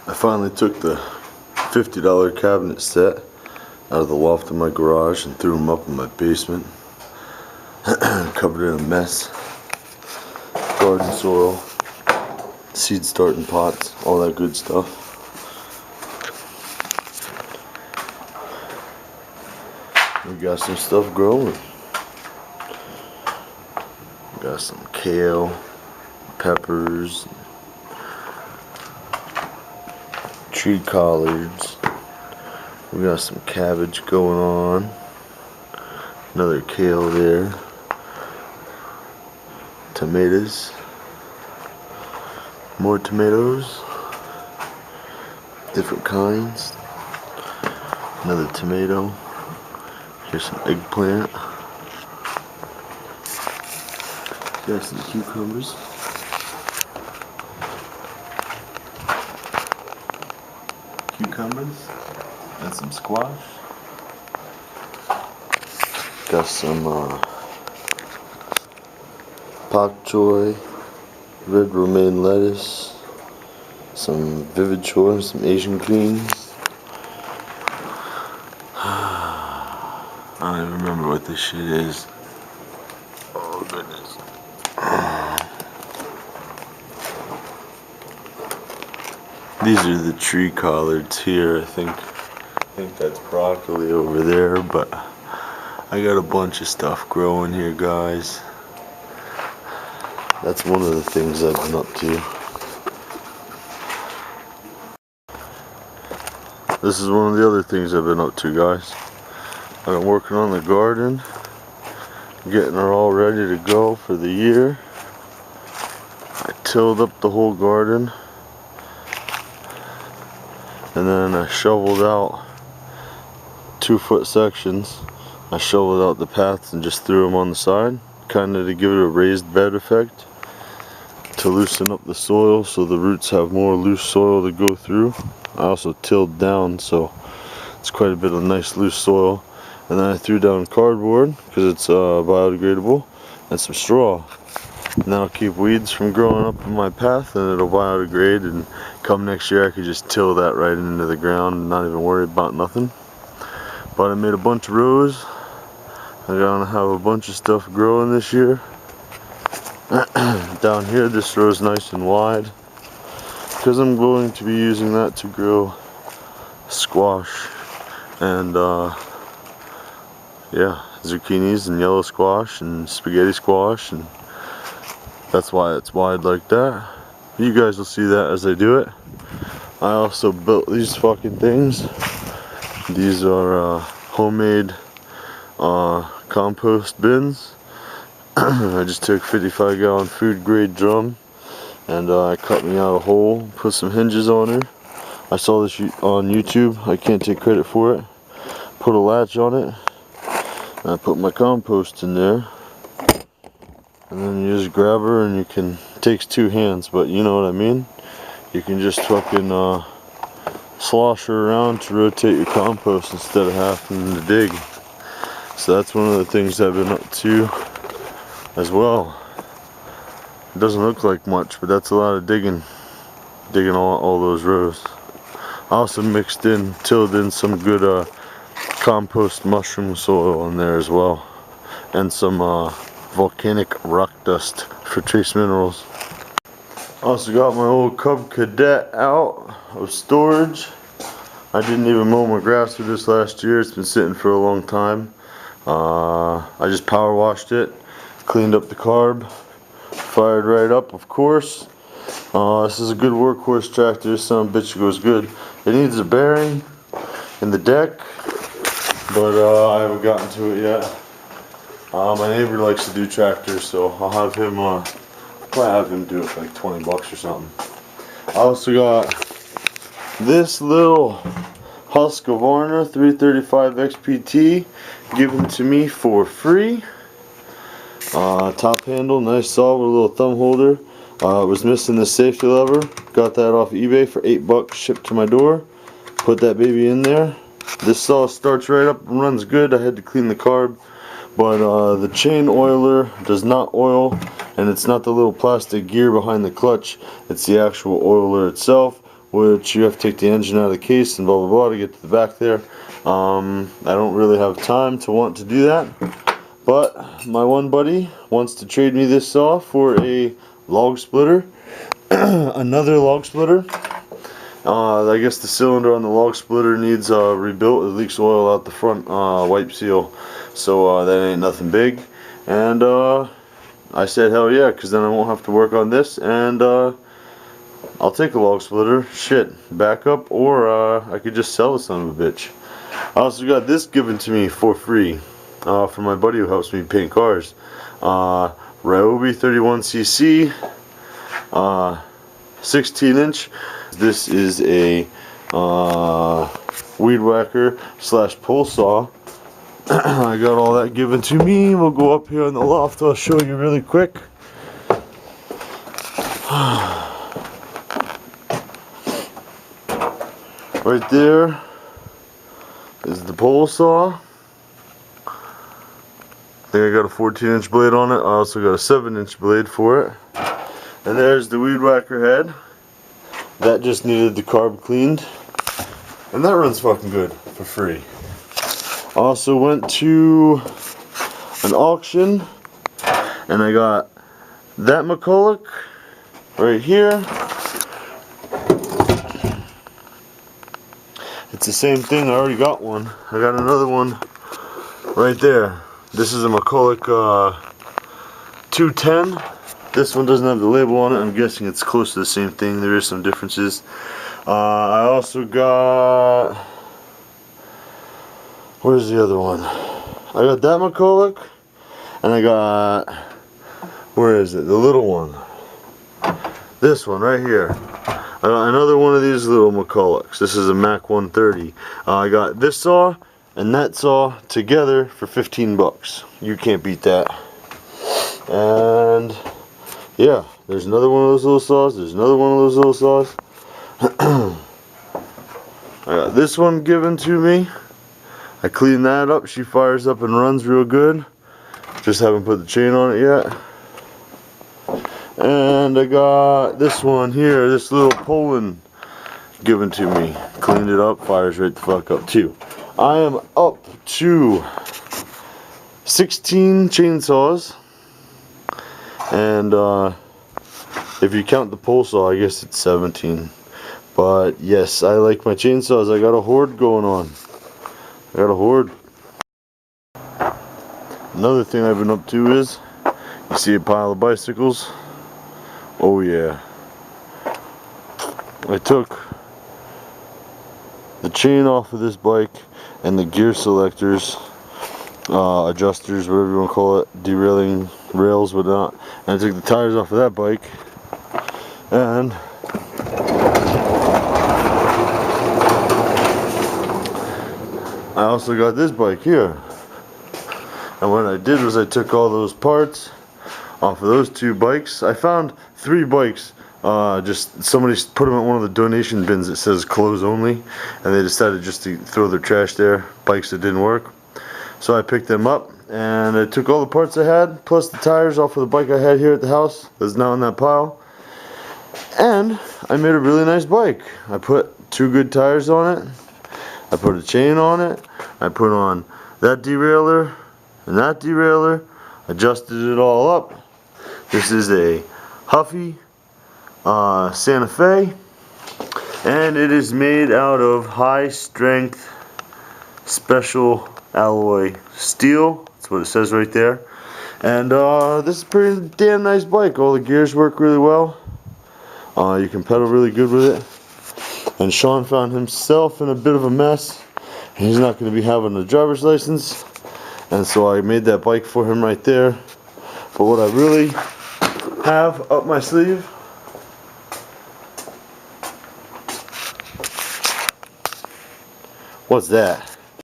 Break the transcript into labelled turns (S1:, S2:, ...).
S1: I finally took the $50 cabinet set out of the loft in my garage and threw them up in my basement. Covered in a mess. Garden soil, seed starting pots, all that good stuff. We got some stuff growing. We got some kale, peppers, tree collards. We got some cabbage going on. Another kale there. Tomatoes. More tomatoes. Different kinds. Another tomato. Here's some eggplant. Got some cucumbers. And some squash. Got some pak choy, red romaine lettuce, some vivid choy, some Asian greens. I don't even remember what this shit is. Oh goodness. These are the tree collards here. I think that's broccoli over there, but I got a bunch of stuff growing here, guys. That's one of the things I've been up to. This is one of the other things I've been up to, guys. I've been working on the garden, getting her all ready to go for the year. I tilled up the whole garden, and then I shoveled out 2-foot sections. I shoveled out the paths and just threw them on the side, kind of to give it a raised bed effect, to loosen up the soil so the roots have more loose soil to go through. I also tilled down, so it's quite a bit of nice loose soil. And then I threw down cardboard because it's biodegradable, and some straw. And that'll keep weeds from growing up in my path, and it'll biodegrade, and come next year I could just till that right into the ground and not even worry about nothing. But I made a bunch of rows. I'm gonna have a bunch of stuff growing this year. Down here this row is nice and wide because I'm going to be using that to grow squash and yeah, zucchinis and yellow squash and spaghetti squash, and that's why it's wide like that. You guys will see that as I do it. I also built these fucking things. These are homemade compost bins. I just took 55-gallon food grade drum and I cut me out a hole, put some hinges on her. I saw this on YouTube, I can't take credit for it. Put a latch on it, and I put my compost in there. And then you just grab her, and you can, it takes 2 hands, but you know what I mean? You can just fucking slosh her around to rotate your compost instead of having to dig. So that's one of the things I've been up to as well. It doesn't look like much, but that's a lot of digging all those rows. I also tilled in some good compost mushroom soil in there as well, and some volcanic rock dust for trace minerals. Also got my old Cub Cadet out of storage. I didn't even mow my grass for this last year. It's been sitting for a long time. I just power washed it, cleaned up the carb, fired right up, of course. This is a good workhorse tractor. This son of a bitch goes good. It needs a bearing in the deck, but I haven't gotten to it yet. My neighbor likes to do tractors, so I'll have him probably have him do it for like 20 bucks or something. I also got this little Husqvarna 335 XPT given to me for free. Top handle, nice solid little thumb holder. It was missing the safety lever. Got that off eBay for 8 bucks, shipped to my door. Put that baby in there. This saw starts right up and runs good. I had to clean the carb, but the chain oiler does not oil, and it's not the little plastic gear behind the clutch. It's the actual oiler itself, which you have to take the engine out of the case and blah blah blah to get to the back there. I don't really have time to want to do that, but my one buddy wants to trade me this saw for a log splitter. Another log splitter. I guess the cylinder on the log splitter needs rebuilt. It leaks oil out the front wipe seal, so that ain't nothing big. And I said hell yeah, because then I won't have to work on this, and I'll take a log splitter. Shit, backup, or I could just sell the son of a bitch. I also got this given to me for free from my buddy who helps me paint cars. Ryobi 31cc, 16-inch. This is a weed whacker slash pole saw. I got all that given to me. We'll go up here in the loft. I'll show you really quick. Right there is the pole saw. I think I got a 14-inch blade on it. I also got a 7-inch blade for it. And there's the weed whacker head. That just needed the carb cleaned. And that runs fucking good for free. I also went to an auction and I got that McCulloch right here. It's the same thing, I already got one. I got another one right there. This is a McCulloch 210. This one doesn't have the label on it. I'm guessing it's close to the same thing. There is some differences. I also got... Where's the other one? I got that McCulloch. And I got... Where is it? The little one. This one right here. I got another one of these little McCullochs. This is a Mac 130. I got this saw and that saw together for 15 bucks. You can't beat that. And... yeah, there's another one of those little saws. There's another one of those little saws. I got this one given to me. I cleaned that up. She fires up and runs real good. Just haven't put the chain on it yet. And I got this one here, this little Poland given to me. Cleaned it up, fires right the fuck up too. I am up to 16 chainsaws. And if you count the pole saw, I guess it's 17. But yes, I like my chainsaws. I got a horde going on. I got a horde. Another thing I've been up to is, you see a pile of bicycles? Oh yeah. I took the chain off of this bike and the gear selectors, adjusters, whatever you want to call it, derailing rails, whatnot, and I took the tires off of that bike, and I also got this bike here. And what I did was I took all those parts off of those two bikes. I found 3 bikes, just somebody put them at one of the donation bins that says clothes only, and they decided just to throw their trash there, bikes that didn't work. So I picked them up and I took all the parts I had plus the tires off of the bike I had here at the house that's now in that pile, and I made a really nice bike. I put 2 good tires on it, I put a chain on it, I put on that derailleur and that derailleur, adjusted it all up. This is a Huffy Santa Fe, and it is made out of high strength special alloy steel. That's what it says right there. And this is a pretty damn nice bike. All the gears work really well. You can pedal really good with it. And Sean found himself in a bit of a mess. He's not going to be having a driver's license, and so I made that bike for him right there. But what I really have up my sleeve what's that?